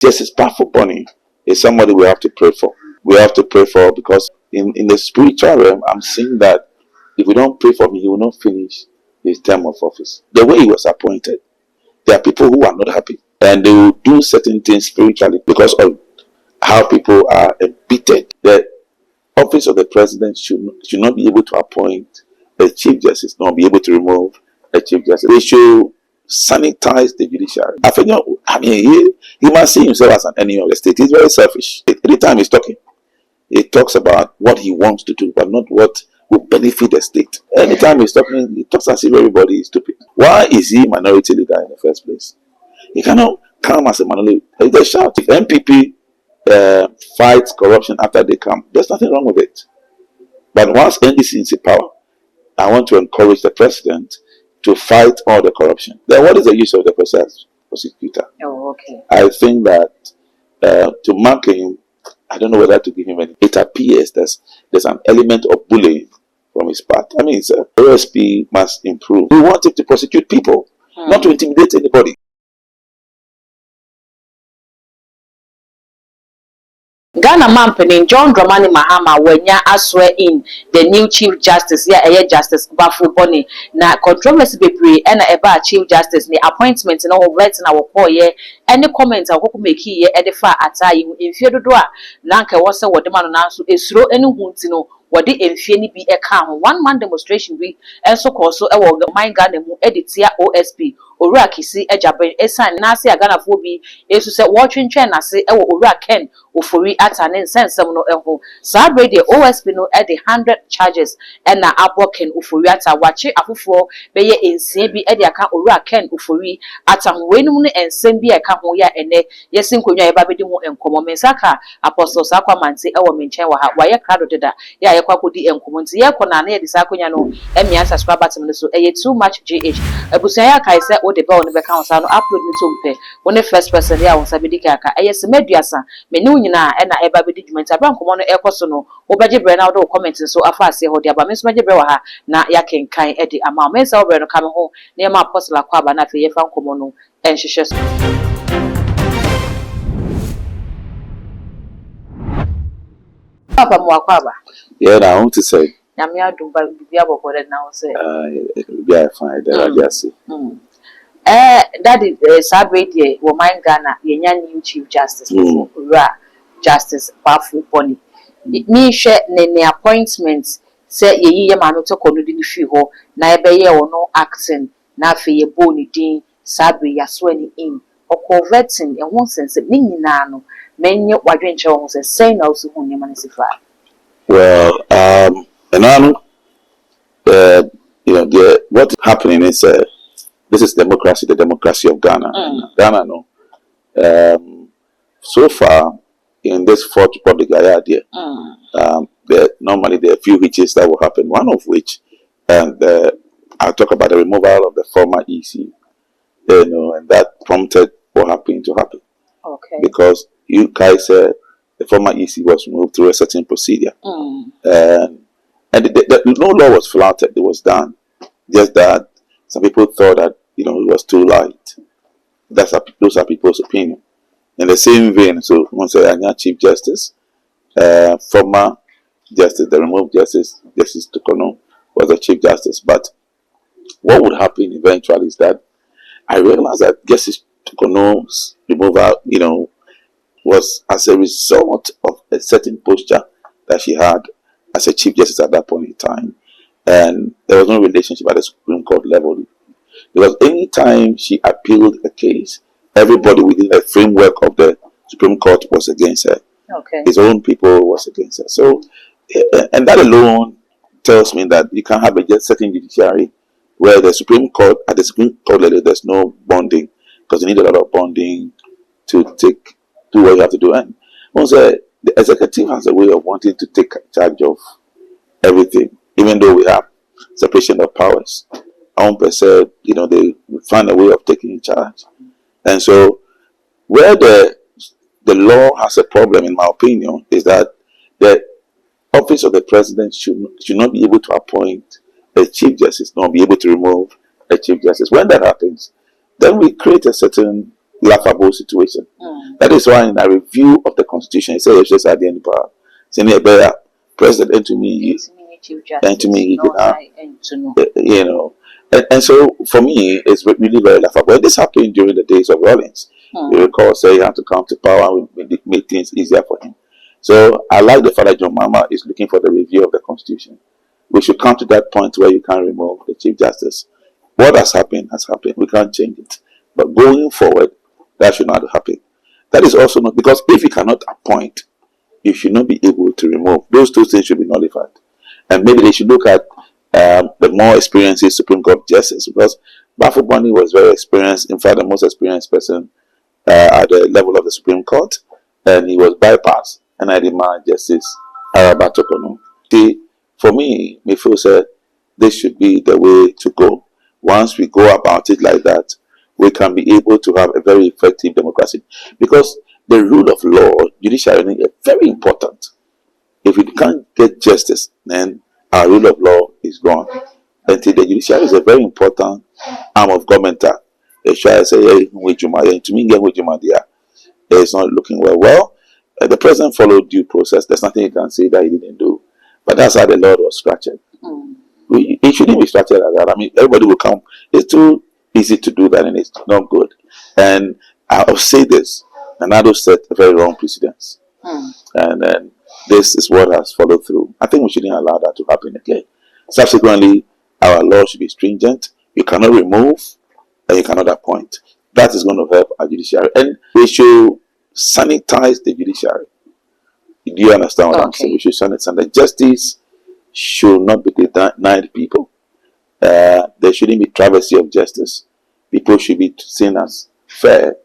Justice Baffour is somebody we have to pray for. We have to pray for because in the spiritual realm, I'm seeing that if we don't pray for him, he will not finish his term of office. The way he was appointed, there are people who are not happy and they will do certain things spiritually because of how people are embittered. The office of the president should not be able to appoint a chief justice, not be able to remove a chief justice. They should sanitize the judiciary. He must see himself as an enemy of the state. He's very selfish. Anytime he's talking, he talks about what he wants to do, but not what will benefit the state. Anytime he's talking, he talks as if everybody is stupid. Why is he minority leader in the first place? He cannot come as a minority. They shout. If MPP fights corruption after they come, there's nothing wrong with it. But once NDC is in power, I want to encourage the president to fight all the corruption. Then what is the use of the prosecutor? Oh, okay. I think that to mark him, I don't know whether to give him any. It appears there's an element of bullying from his part. I mean, OSP must improve. We want him to prosecute people, not to intimidate anybody. Ghana Mampany John Dramani Mahama wenya aswe in the new Chief Justice Justice Baffour na controversy bebree na eba Chief Justice ni appointment na vet na wo ye any comment akoko make ye e fa atai mfie dodo a na nka wo se wo de ma no na so esuro eni hunti no wode emfie ni bi eka ho one man demonstration bi enso koso e wo man Ghana mu editia OSP Owura Kisi ejaben esan na ase Ghana fo bi esu se wo twentwen na se e wo Owura Ken ofori atane nsensem no eho sa brede OSP no e de 100 charges e na aboken ofori ata wache afofo beye ensie bi e de aka Owura Ken ofori ata ho wenum ne ensem bi eka ho ya ene yesin konwa e ba bedi ho enkomo mensaka apostle sakwa mante e wo menchen wa ha waye krado deda ya ye kwakodi enkomo nti ye kona na ye de sakonya no emia subscribe button no so e too much gh ebusan ya kai se o de ba oni be kan sa no upload ni to mpe woni first person ya won sabedi kaka e yes meduasa meni nyina e na e ba bedi dwumenti abran komo no e koso no wo beje bre na wo comment so afa ase ho de aba menso beje bre wa ha na ya kenkan e de ama mensa wo bre no ka me ho na ma apostle akwa aba na fe ye fa komo no enhwehwe so papa mo akwa aba yeah na I want to say nyame adum ba bibia bobore na wo say bibia fine there radiasi daddy sabrede wo man Ghana yenya new Chief Justice Owura Justice Baffour mi hwe ne appointment say ye ma no to kono di fi ho na ebe ye wo no acting na afi ye bo ni din sabre yaso ani in okovetin e ho sense ni nyina no menye wadwenche wo say say na osu hu nyama nsifa. Well, and what's happening is this is democracy, the democracy of Ghana. Ghana, no. So far, in this fourth public idea, normally there are a few hitches that will happen. One of which, I'll talk about the removal of the former EC, and that prompted what happened to happen. Okay. Because you guys said the former EC was removed through a certain procedure, and no law was flouted. It was done. Just that some people thought that it was too light. Those are people's opinion. In the same vein, so once a Chief Justice, former Justice, the removed Justice Tukono was the Chief Justice. But what would happen eventually is that I realized that Justice Tukono's removal, was as a result of a certain posture that she had as a Chief Justice at that point in time. And there was no relationship at the Supreme Court level. Because any time she appealed a case, everybody within the framework of the Supreme Court was against her. Okay. His own people was against her. So, and that alone tells me that you can't have a certain judiciary where at the Supreme Court level, there's no bonding, because you need a lot of bonding to do what you have to do. And once the executive has a way of wanting to take charge of everything, even though we have separation of powers. Said, they find a way of taking charge. And so, where the law has a problem, in my opinion, is that the office of the president should not be able to appoint a Chief Justice, nor be able to remove a Chief Justice. When that happens, then we create a certain laughable situation. Mm. That is why in a review of the constitution, it says it's just at the end of power. Saying a better president to me, and to me, you know. And so for me, it's really very laughable. And this happened during the days of Rawlings. Mm. You recall, say he had to come to power and make things easier for him. So I like the fact that John Mahama is looking for the review of the constitution. We should come to that point where you can remove the Chief Justice. What has happened has happened. We can't change it. But going forward, that should not happen. That is also not, because if you cannot appoint, you should not be able to remove. Those two things should be nullified. And maybe they should look at the more experienced Supreme Court justice, because Baffour was very experienced, in fact, the most experienced person at the level of the Supreme Court, and he was bypassed. And I demand Justice Araba Tokono. See, for me, Mifo said this should be the way to go. Once we go about it like that, we can be able to have a very effective democracy. Because the rule of law, judiciary, is very important. If we can't get justice, then our rule of law is gone. Until the judiciary is a very important arm of government. They try to say, hey, to me, it's not looking well. Well, the president followed due process. There's nothing you can say that he didn't do. But that's how the law was structured. Mm. It shouldn't be structured like that. I mean, everybody will come. It's too easy to do that, and it's not good. And I'll say this, and that will set a very wrong precedence. Mm. And then this is what has followed through. I think we shouldn't allow that to happen again. Subsequently, our law should be stringent. You cannot remove and you cannot appoint. That is going to help our judiciary. And we should sanitize the judiciary. Do you understand what I'm saying? We should sanitize. The justice should not be denied people. There shouldn't be travesty of justice. People should be seen as fair.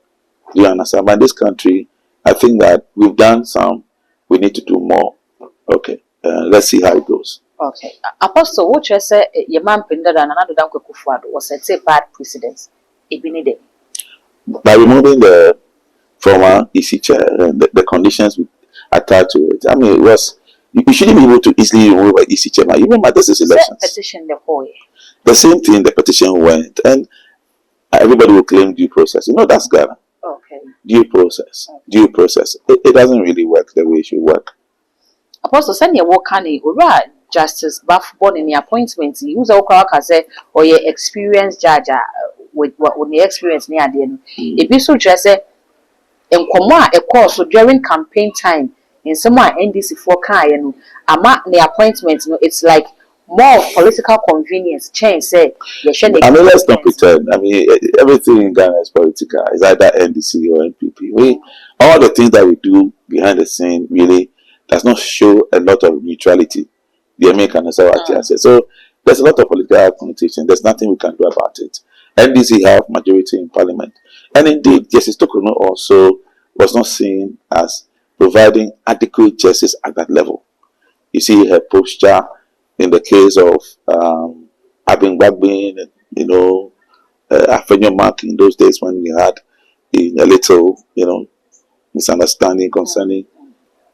Do you understand? But in this country, I think that we've done some. We need to do more. Okay. Let's see how it goes. Okay. Apostle, what you say, your man Pinda and another Danko Kufuado was a bad precedent. By removing the former EC chair and the conditions attached to it, I mean, it was, you shouldn't be able to easily remove an EC chairman. You remember this is elections. Petition the whole. The same thing, the petition went, and everybody will claim due process. You know, that's Ghana. Okay. Due process. Okay. Due process. It doesn't really work the way it should work. Apostle, send your work, Ura Justice Baffour in the appointment. He was a say or your experienced judge with the experience near the end. If you so just say, and come a course during campaign time in somewhere NDC for Kayan, ama the appointment, it's like more political convenience. Change say, I mean, let's not pretend. I mean, everything in Ghana is political. It's either NDC or NPP. All the things that we do behind the scene really does not show a lot of neutrality. The American is what I say. So there's a lot of political connotation. There's nothing we can do about it. NDC have majority in parliament. And indeed, Justice Tokono also was not seen as providing adequate justice at that level. You see her posture in the case of Abin Gbagbin, Afenyo Mark in those days when we had a little, misunderstanding concerning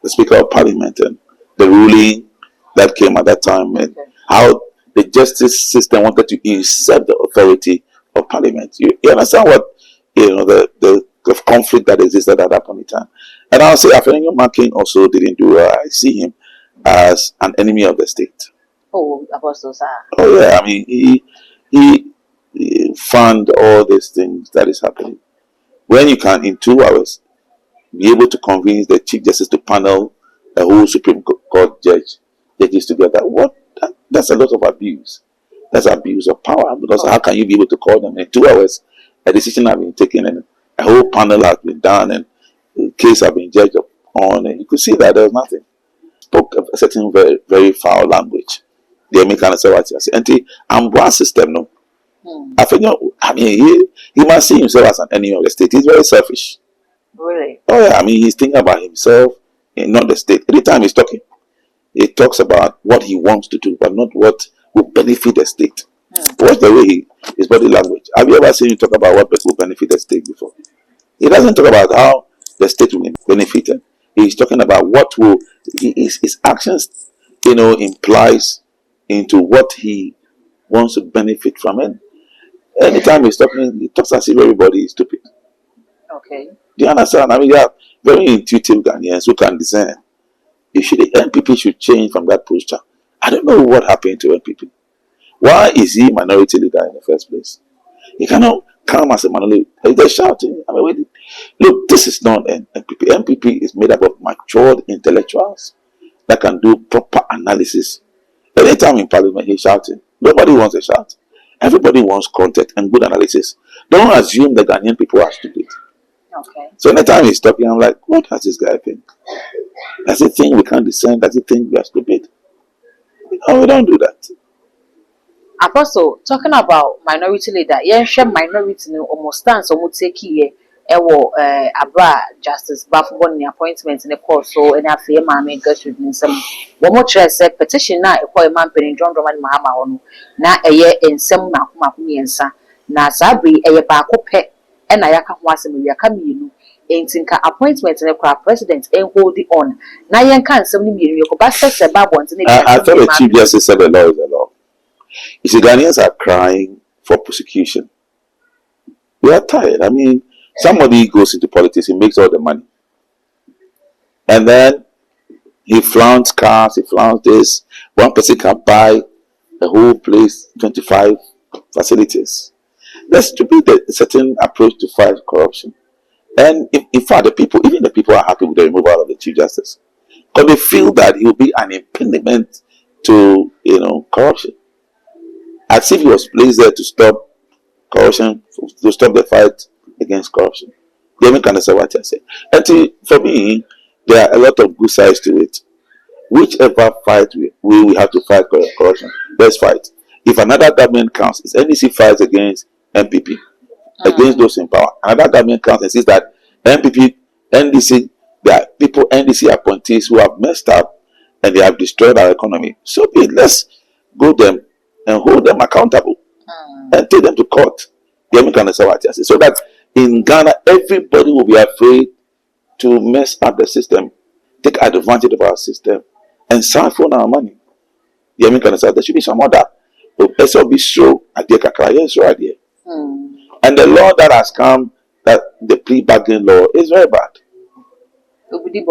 the Speaker of Parliament and the ruling that came at that time, and how the justice system wanted to usurp the authority of Parliament. You understand what the conflict that existed at that point in time. And I'll say Afenyo Markin also didn't do well. I see him as an enemy of the state. Oh, Apostle, sir. Oh yeah, I mean he fund all these things that is happening. When you can in 2 hours be able to convince the Chief Justice to panel a whole Supreme Court judges together, that's a lot of abuse. That's abuse of power, because how can you be able to call them in 2 hours? A decision has been taken and a whole panel has been done and the case has been judged on, and you could see that there was nothing. Spoke a certain very, very foul language. The American anti-Amboise system, no. I mean, he must see himself as an enemy of the state. He's very selfish. Really? Oh yeah, I mean, he's thinking about himself and not the state. Anytime he's talking, he talks about what he wants to do, but not what will benefit the state. Watch the way his body language. Have you ever seen him talk about what will benefit the state before? He doesn't talk about how the state will benefit him. He's talking about what will his actions, implies into what he wants to benefit from it. Anytime he's talking, he talks as if everybody is stupid. Okay. Do you understand? I mean, you have very intuitive Ghanaians who can discern. The NPP should change from that posture. I don't know what happened to NPP. Why is he minority leader in the first place? He cannot come as a minority. They're shouting. I mean, look, this is not an NPP. NPP is made up of matured intellectuals that can do proper analysis. Anytime in parliament, he's shouting. Nobody wants a shout. Everybody wants content and good analysis. Don't assume the Ghanaian people are stupid. Okay. So anytime he's talking, I'm like, what does this guy think? Does he think we can't discern? Does he think we are stupid? No, we don't do that. Apostle, talking about minority leader, share minority no almost stance almost take here. Ewo Abra Justice Baffour the appointment in the court so any affair mammy Gertrude in some one more say petition na a man penny John Roman Mahama on na a year in some Makumi and sa na Sabri a bako pet and Ayaka was in Yakami ain't think appointment in the crowd president and hold it on. Na yan can 70 million you could bust a bab ones in I thought the Chief Justice said the law is the law. You see, Ghanaians are crying for prosecution. We are tired. I mean, somebody goes into politics, he makes all the money. And then he flaunts cars, he flaunts this. One person can buy the whole place, 25 facilities. There should be a certain approach to fight corruption. And in fact, even the people are happy with the removal of the Chief Justice. Because they feel that he will be an impediment to, corruption. As if he was placed there to stop corruption, to stop the fight against corruption. They even kind of say what I say. And for me, there are a lot of good sides to it. Whichever fight we have to fight corruption, let's fight. If another government comes, it's NDC fights against MPP, against those in power. Another government comes and says that MPP, NDC, there are people, NDC appointees who have messed up and they have destroyed our economy. So let's go them and hold them accountable and take them to court. So that in Ghana, everybody will be afraid to mess up the system, take advantage of our system, and siphon our money. There should be some other. Be so yes, right here. And the law that has come, that the plea bargain law, is very bad. Where is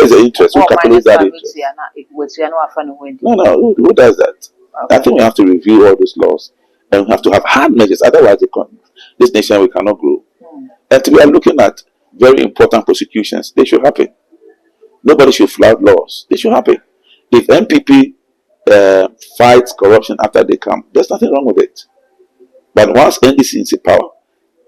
the interest? Who calculates that interest? No. Who does that? Okay. I think we have to review all those laws and we have to have hard measures. Otherwise, this nation we cannot grow. And we are looking at very important prosecutions. They should happen. Nobody should flout laws. They should happen. If MPP fights corruption after they come, there's nothing wrong with it. But once NDC is in power,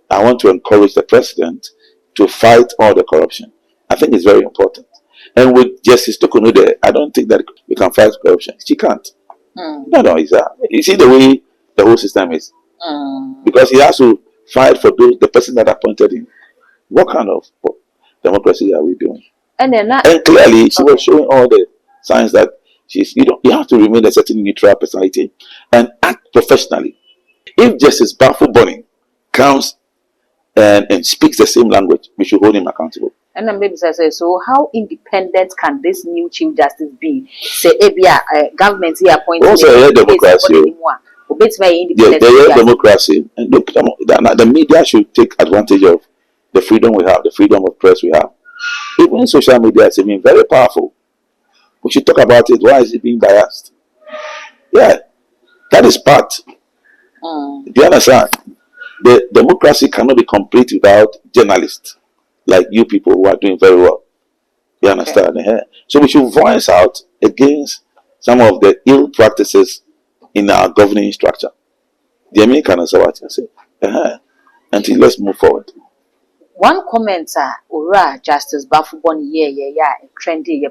I want to encourage the president to fight all the corruption. I think it's very important. And with Justice Tokunude, I don't think that we can fight corruption. She can't. No, you see the way the whole system is. Because he has to fight for the person that appointed him. What kind of democracy are we doing? And clearly, she was showing all the signs that you have to remain a certain neutral personality and act professionally. If Justice Baffour comes and speaks the same language, we should hold him accountable. And then maybe I say, so how independent can this new Chief Justice be? Say, government here appointed. Also, democracy. There is democracy. And look, the media should take advantage of the freedom we have, the freedom of press we have. Even social media is even very powerful. We should talk about it. Why is it being biased? Yeah, that is part. Do you understand? The democracy cannot be complete without journalists like you people who are doing very well. You understand? Okay. So we should voice out against some of the ill practices in our governing structure. The American is what I say. Until let's move forward. One commenter, Ura Justice Baffour trendy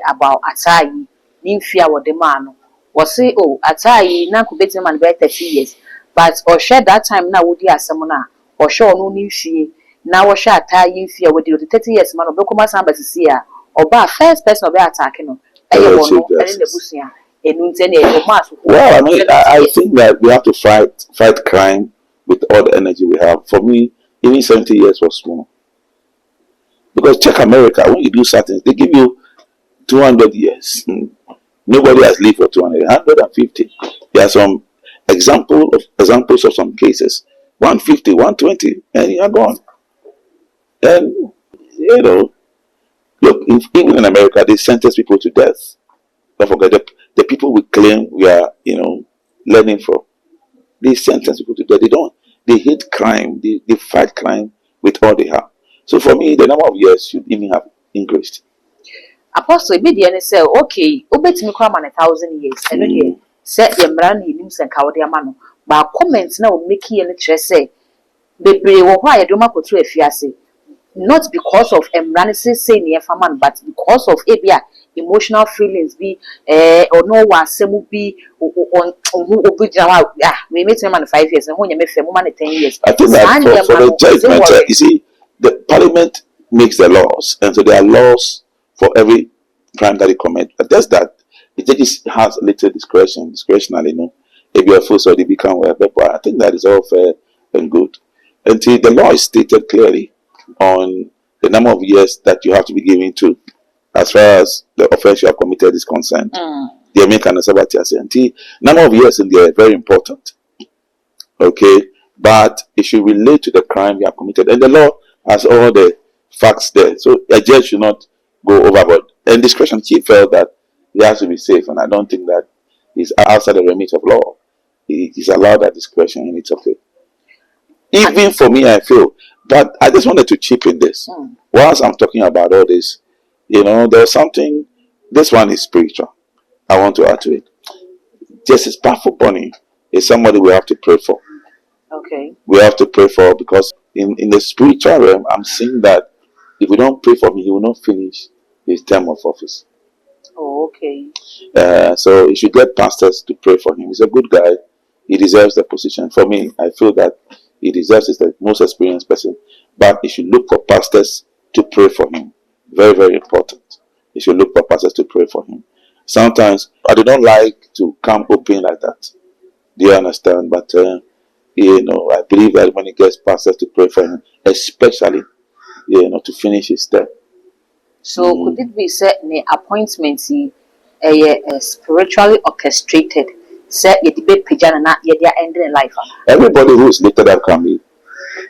about Atayi, Nimfia or the man, was say, Atayi, now could bet him and better 30 years. But or share that time now would ya samona, or show no new she, now or share Atayi fear with the 30 years man of Bokoma Sambasia, or bar first person of the attacking. Well, I mean, I think that we have to fight crime with all the energy we have. For me, even 70 years was small. Because check America, when you do certain, they give you 200 years. Nobody has lived for 200, 150. There are some examples of some cases 150, 120, and you're gone. And, look, even in America, they sentence people to death. Don't forget the people we claim we are, learning from. They sentence people to death. They hate crime. They fight crime with all they have. So for me, the number of years should even have increased. Apostle, be the say, okay, obet me come on 1,000 years. And again, set the man in him and cow their man. But comments now make you any say, Baby, why I do my put to a fiancé. Not because of embraces say near man, but because of abia emotional feelings be or no one semu be on who obi we met him man 5 years and when you met him man 10 years. I think that for the judgment, you see, the parliament makes the laws, and so there are laws for every crime that they commit. But just that the judges has a little discretionally, if you are full, so they become whatever. But I think that is all fair and good. Until the law is stated clearly on the number of years that you have to be given to, as far as the offense you have committed is concerned. The American Sabbath number of years in there is very important. Okay, but it should relate to the crime you have committed, and the law has all the facts there. So a judge should not go overboard. And discretion, he felt that he has to be safe, and I don't think that is outside the remit of law. He's allowed that discretion, and it's okay. Even for me, I feel. But I just wanted to chip in this. Whilst I'm talking about all this, there's something. This one is spiritual. I want to add to it. Justice Baffour is somebody we have to pray for. Okay. We have to pray for, because in the spiritual realm, I'm seeing that if we don't pray for him, he will not finish his term of office. Oh, okay. So you should get pastors to pray for him. He's a good guy. He deserves the position. For me, I feel that he deserves it, the most experienced person. But you should look for pastors to pray for him. Very, very important. You should look for pastors to pray for him. Sometimes I do not like to come open like that. Do you understand? But I believe that when he gets pastors to pray for him, especially to finish his term. So could it be said the appointment spiritually orchestrated? Say you debate pijana na you are ending in life. Everybody who is lifted up can be.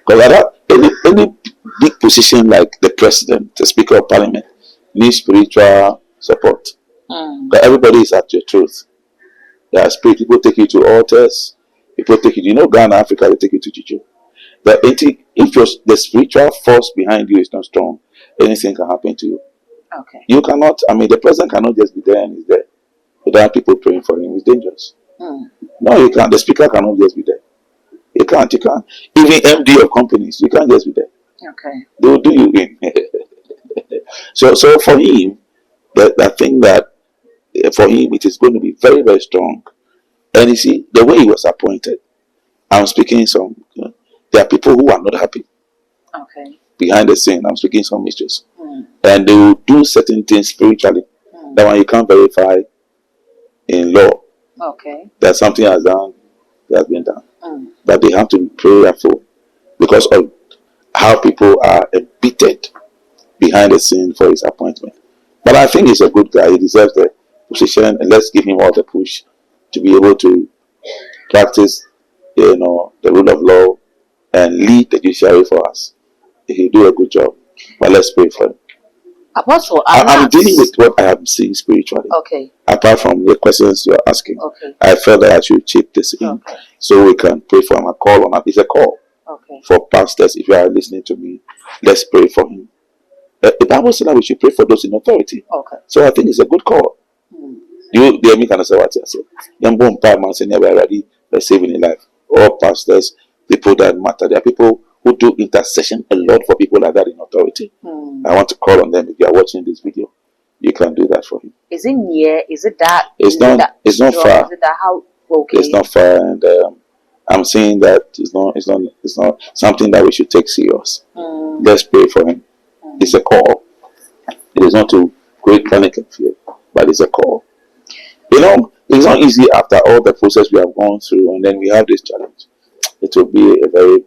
Because any big position like the president, the speaker of parliament, needs spiritual support. But everybody is at your truth. Yeah, spirit people take you to altars. People take you. Ghana, Africa, they take you to Juju. If the spiritual force behind you is not strong, anything can happen to you. Okay. You cannot. The president cannot just be there and he's there. But there are people praying for him. It's dangerous. No, you can't. The speaker cannot just be there. You can't. Even MD of companies, you can't just be there. Okay. They will do you in. So for him, I think that for him it is going to be very, very strong. And you see, the way he was appointed, I'm speaking there are people who are not happy. Okay. Behind the scene, I'm speaking some mysteries. And they will do certain things spiritually that one you can't verify in law. Okay. That something has been done. But they have to be prayerful because of how people are embittered behind the scene for his appointment. But I think he's a good guy. He deserves the position, and let's give him all the push to be able to practice, the rule of law and lead the judiciary for us. He'll do a good job. But let's pray for him. Apostle, I'm dealing with what I am seeing spiritually. Okay. Apart from the questions you're asking, okay. I felt that I should chip this in so we can pray for him. A call on him. It's a call for pastors. If you are listening to me, let's pray for him. The Bible said that we should pray for those in authority. Okay. So I think it's a good call. You hear me? Kind of say what I said. Young boy, man, say never already saving in life. All pastors, people that matter. There are people who do intercession a lot for people like that in authority. I want to call on them. If you are watching this video, you can do that for him. Is it near? Is it that? It's not far. Is it that how? Okay. It's not far, and I'm saying that it's not something that we should take serious. Let's pray for him. It's a call. It is not to create panic and fear, but it's a call. It's not easy after all the process we have gone through, and then we have this challenge. It will be a very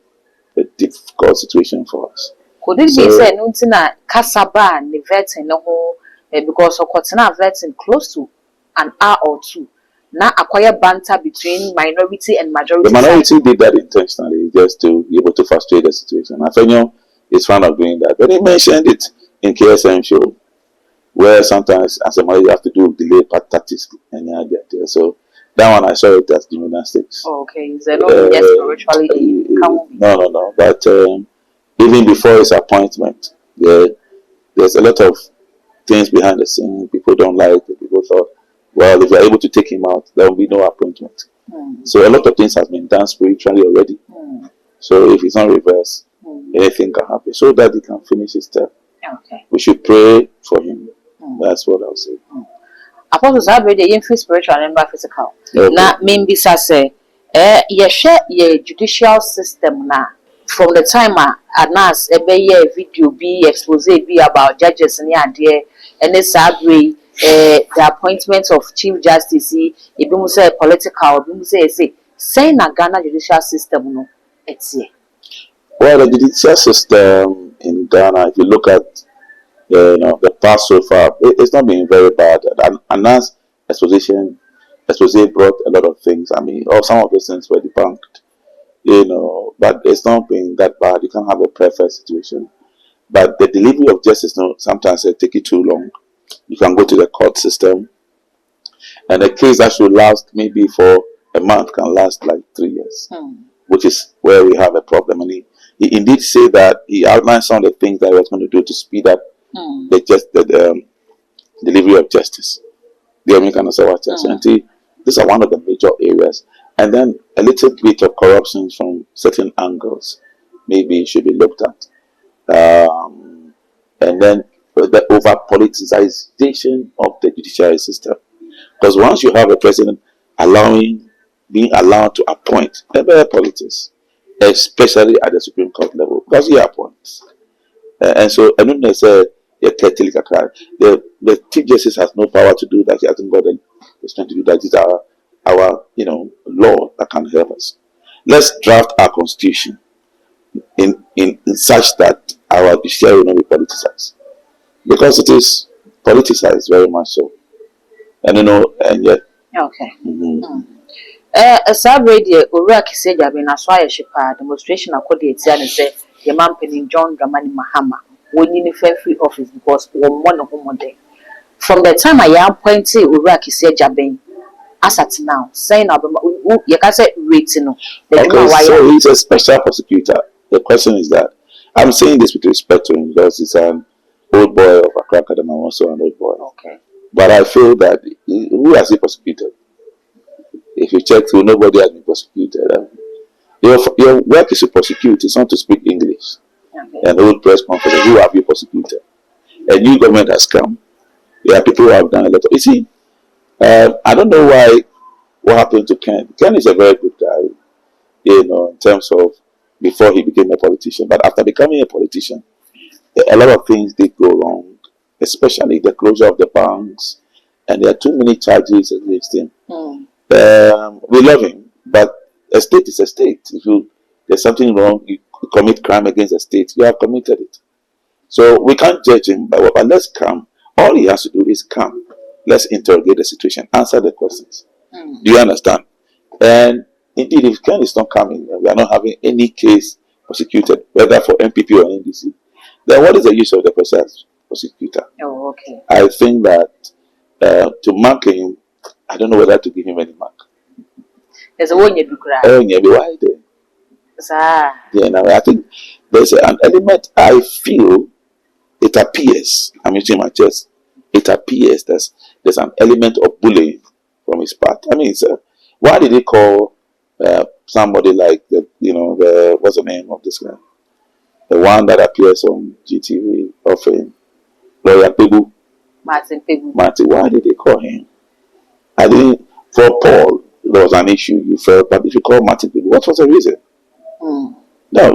difficult situation for us. Could it be said, Nuntina Casaba and the vetting no whole because of Cotina vetting close to an hour or two? Now acquire banter between minority and majority. The minority did that intentionally. is just to be able to frustrate the situation. Afenyo is fond of doing that. But he mentioned it in KSM show, where sometimes as a mother you have to do delay part tactics and yeah, there. So that one I saw it as gymnastics. Oh, okay, is there no yes spiritually? No. But even before his appointment, there's a lot of things behind the scene. People don't like it. People thought, well, if you're able to take him out, there will be no appointment. So a lot of things has been done spiritually already. So if it's not reversed, anything can happen. So that he can finish his term. Okay. We should pray for him. That's what I'll say. Apostles have read the spiritual and physical. Okay. Now, maybe say, ye judicial system now. From the time Anas a video be expose be about judges and idea and this the appointment of Chief Justice, if you say political, you say na Ghana judicial system no it's here. Well, the judicial system in Ghana, if you look at the past so far, it's not been very bad. And Anas expose brought a lot of things. I mean, some of those things were debunked. But it's not been that bad. You can't have a perfect situation. But the delivery of justice, sometimes it take it too long. You can go to the court system, and a case that should last maybe for a month can last like 3 years, which is where we have a problem. And he indeed said that he outlined some of the things that he was going to do to speed up the delivery of justice. The American justice. These are one of the major areas. And then a little bit of corruption from certain angles maybe should be looked at. And then the over politicization of the judiciary system. Because once you have a president being allowed to appoint a better politics, especially at the Supreme Court level, because he appoints. And so, I don't know, the Chief Justice has no power to do that. He hasn't got the strength to do that. It's our law that can help us. Let's draft our constitution in such that our judiciary will not be politicized, because it is politicized very much so. And yet. Okay. Radio Ura Kiseja been as why a demonstration according to say the man penning John Dramani Mahama when you free office because one of them day. From the time I appointed Ura Kiseja being as at now, saying you can say rating. So he's a special prosecutor. The question is that I'm saying this with respect to him because he's an old boy of Accra Academy, also an old boy. Okay. But I feel that who has he prosecuted? If you check through, nobody has been prosecuted. Your work is to prosecute, it's not to speak English. Okay. And hold press conference. Who have you prosecuted? A new government has come. There are people who have done a lot of. You see, I don't know what happened to Ken. Ken is a very good guy, in terms of before he became a politician. But after becoming a politician, a lot of things did go wrong, especially the closure of the banks, and there are too many charges against him. We love him, but a state is a state. If there's something wrong, you commit crime against the state, you have committed it. So we can't judge him, but let's come. All he has to do is come. Let's interrogate the situation, answer the questions. Do you understand? And indeed, if Ken is not coming, and we are not having any case prosecuted, whether for MPP or NDC, then what is the use of the prosecutor? Oh, okay. I think that to mark him, I don't know whether to give him any mark. There's a one you do cry. Oh, yeah, why there? Yeah, now I think there's an element. I feel it appears. I'm using my chest. It appears there's an element of bullying from his part. I mean, why did he call somebody like the what's the name of this guy? The one that appears on GTV offering Lawyer Pebu. Martin Pebu. Why did they call him? I didn't. For Paul, there was an issue you felt, but if you call Martin Pebu, what was the reason? No,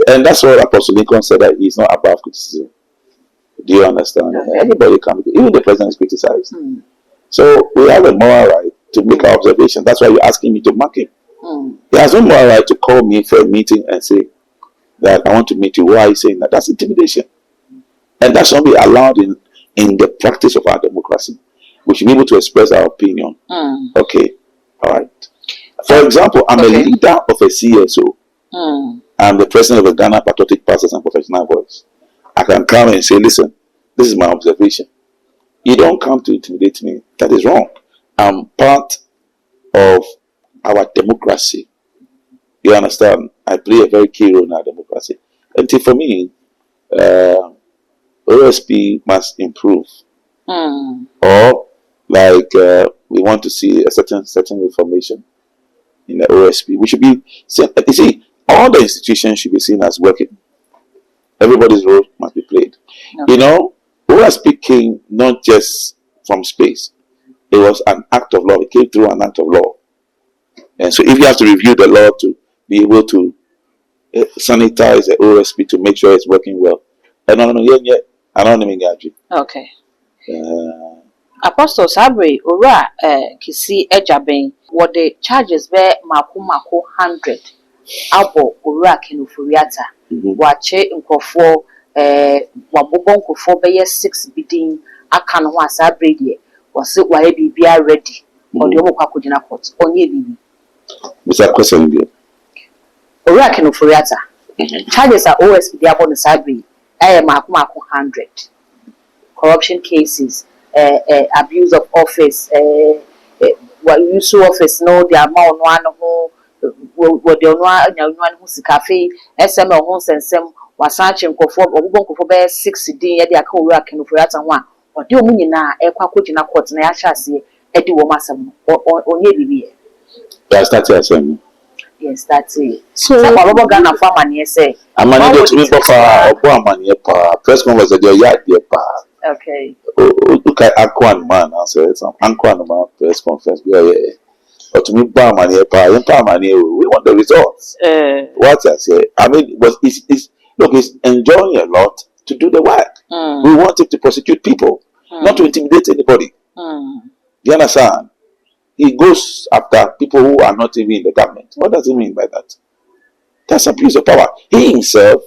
and that's what Apostle Lincoln said, that he's not above criticism. Do you understand? Okay. Everybody can be, even the president is criticized. So we have a moral right to make our observation. That's why you're asking me to mark him. He has no moral right to call me for a meeting and say that I want to meet you. Why are you saying that? That's intimidation. And that should not be allowed in the practice of our democracy. We should be able to express our opinion. Okay. All right. For example, I'm a leader of a CSO. I'm the president of the Ghana Patriotic Pastors and Professional Boys. I can come and say, listen, this is my observation. You don't come to intimidate me. That is wrong. I'm part of our democracy. You understand? I play a very key role in our democracy. And for me, OSP must improve. Or like we want to see a certain reformation in the OSP. We should be, you see, all the institutions should be seen as working. Everybody's role must be played. Okay. You know, OSP came not just from space. It was an act of law. It came through an act of law. And so if you have to review the law to be able to sanitize the OSP to make sure it's working well. I don't know. Okay. Apostle Sabre, Ora, Kisi Ejaben, what the charges bear Mako 100. Abo Ora Kinufuriata. Wache Nkofo, Wabobon Kofo Bayer 6 bidding, Akan was Sabre, was it why be ready, or the Omokakudina court, or near Bibi. Mr. Question, Ora Kinufuriata. Charges are always the Abon Sabre, Mako 100. Corruption cases, abuse of office, use of office, no, the amount one who what the one who's a cafe, SM or homes and some was searching for 6 days, they are co working for that one. Or do you mean now, a quacuna court, and I shall see Eddie Womasam or nearly. That's that. Yes, that's it. So, I'm going to farm and yes, say, I'm going to meet press conference at your yard, dear pa. Okay. Look at Aquan man, I said, some Aquan man press conference. Yeah. But to me, Barman here, we want the results. What I say, I mean, it's enjoying a lot to do the work. We want it to prosecute people, not to intimidate anybody. You understand? He goes after people who are not even in the government. What does he mean by that? That's abuse of power. He himself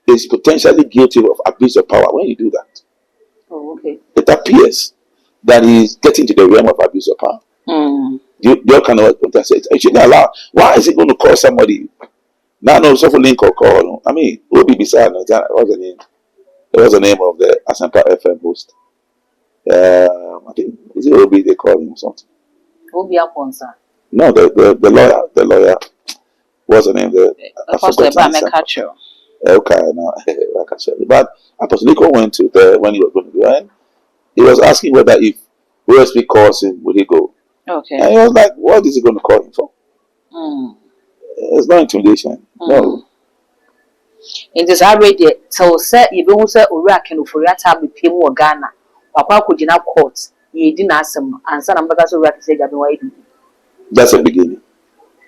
is potentially guilty of abuse of power when you do that. Oh, okay. It appears that he's getting to the realm of abuse of power. You kind of what I said. It shouldn't allow. Why is he going to call somebody? No, so for link or call. I mean, who be beside? What's the name? What was the name of the Asampa FM host? I think is it Obi they call him or something? Obi Aponsa. No, the lawyer. What's the name? Okay, no, I can tell you. But Apostolico went to there when he was going to go, and he was asking whether if OSP calls him, would he go? Okay. And he was like, what is he going to call him for? It's not intimidation. No. In this already, so say even who say Ura can for that time with Pim or Ghana, Papa could in our courts, ye didn't ask him, and some ambassadors who say that. That's a beginning.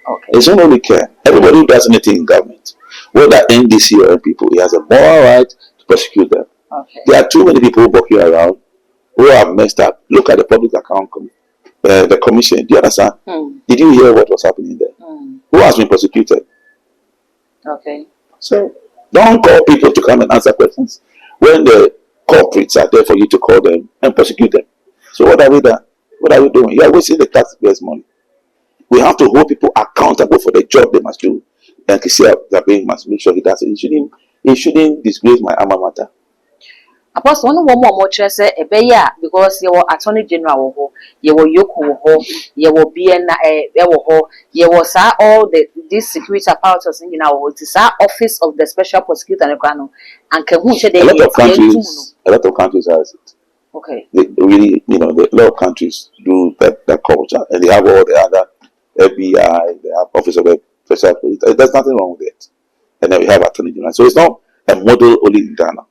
Okay. It's not only care. Everybody who does anything in government, whether NDC or people, he has a moral right to prosecute them. Okay. There are too many people walking around who have messed up. Look at the public account the commission. Do you understand? Did you hear what was happening there? Who has been prosecuted? Okay. So don't call people to come and answer questions when the culprits are there for you to call them and prosecute them. So what are we doing? What are we doing? You are wasting the taxpayers' money. We have to hold people accountable for the job they must do. And Kisia Zabin must make sure he does it. He shouldn't disgrace my alma mater. Apostle, one more say a beya because you were Attorney General, you were Yoko, you were BN, you was all these security apparatus in our it is our office of the special prosecutor and a lot of countries has it. Okay. They really, a lot of countries do that culture, and they have all the other FBI, they have office of the special prosecutor. There's nothing wrong with it. And then we have Attorney General. So it's not a model only in Ghana.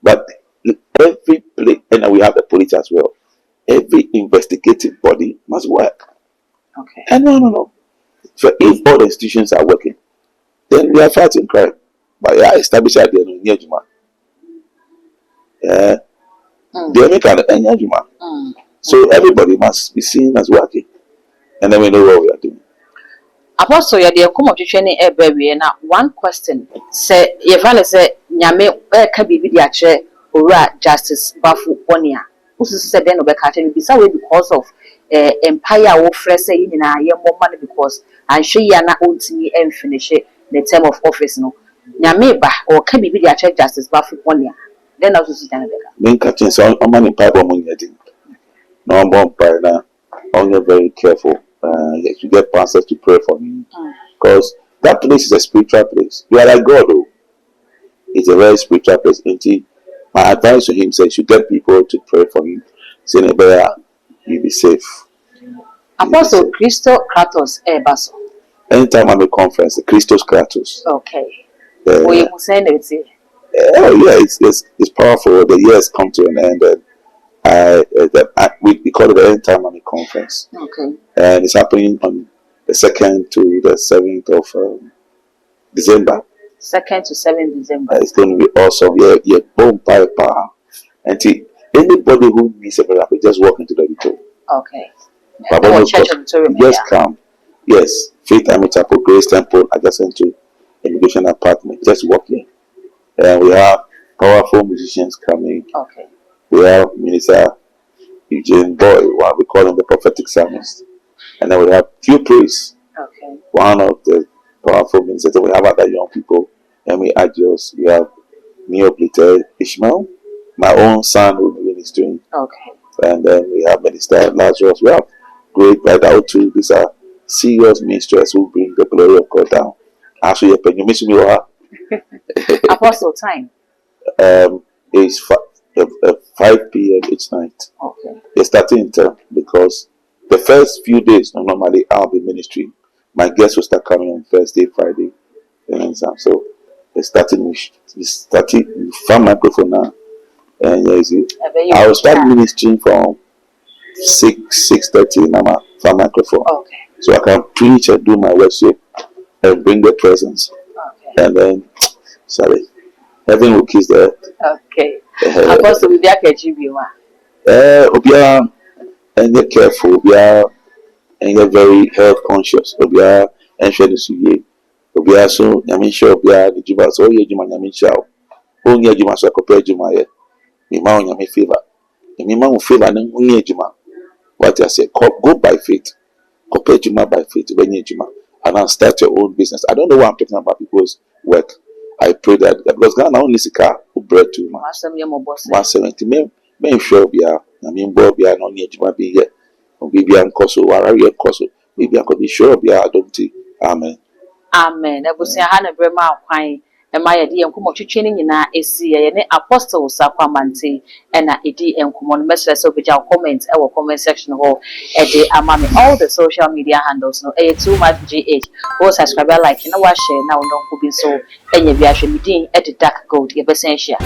But every place, and then we have the police as well. Every investigative body must work. Okay. And no. So if all the institutions are working, then we are fighting crime. But establish that they are near Juma. They make an Juma. So everybody must be seen as working. And then we know what we are doing. Apostle, you are come to training a baby. Now, one question say, if I say, Yame, can be the Ura Justice Baffour Bonia, who said then over catching because of empire or fresh saying in a year more money because I'm sure you are not old to me and finish it. the term of office no nyame ba or can be the Chief Justice Baffour Bonia then also see Canada Main captain so on man in pipe on yet. No I'm born by now. Only very careful. You get pastors to pray for him. Because that place is a spiritual place. You are like God though. It's a very spiritual place. Indeed, my advice to him says you get people to pray for him. Say better you'll be safe. Apostle Christo Kratos Basso. Anytime I'm a conference, the Christos Kratos. Okay. Oh yeah, it's powerful. The years come to an end, and we call it the End Time Army Conference. Okay. And it's happening on the 2nd to the 7th of December. 2nd to 7th December. It's going to be awesome. Yeah, boom, power. And anybody who needs a prayer, just walk into the auditorium. Okay. Just come. Yes, Faith Army Chapel, Grace Temple, adjacent to Immigration Apartment. Just walk in. And we have powerful musicians coming. Okay. We have Minister Eugene Boy, what we call him the prophetic psalmist. And then we have few priests. Okay. One of the powerful ministers. We have other young people. And we Agios. We have Neoplated Ishmael, my own son who will be ministering. Okay. And then we have Minister Lazarus. We have great Bible too. These are serious ministers who bring the glory of God down. Actually, you miss me. Apostle time. It's 5 p.m. each night. Okay. They're starting in term because the first few days, normally I'll be ministering. My guests will start coming on Thursday, Friday, and so they're starting with farm microphone now. And I will start ministering from 6:30 in my farm microphone. Okay. So I can preach and do my worship and bring the presence. Okay. And then, heaven will kiss the earth. Okay. Apostle, we are catching you. Obia, and you're careful. Obia, and you're very health conscious. Obia, and share this with you. Obia, so I mean, sure, Obia, the Juma, so you Juma, I mean, shall only a Juma, so compare Juma. Me ma on favor. Me ma on favor, and only Juma. What I say, go by faith. Compare Juma by faith when you Juma. And then start your own business. I don't know what I'm talking about people's work. I pray that because Ghana only sika who bread too much. 170 men sure be I mean boy be no need to be here. Be ankoso wara ye koso. Maybe I could be sure be I don't think. Amen. Amen. Ebusia ha na brema akwan ema ye de enkomo twetwe ni nyina esi ye ne apostle Sakwamante na edi enkomo no mesra so be comment e wo comment section ho e de amame all the social media handles no e too much gh go subscribe like na wa share na wo no ko bi so enye bi ahwe midin e de dark gold ye besen share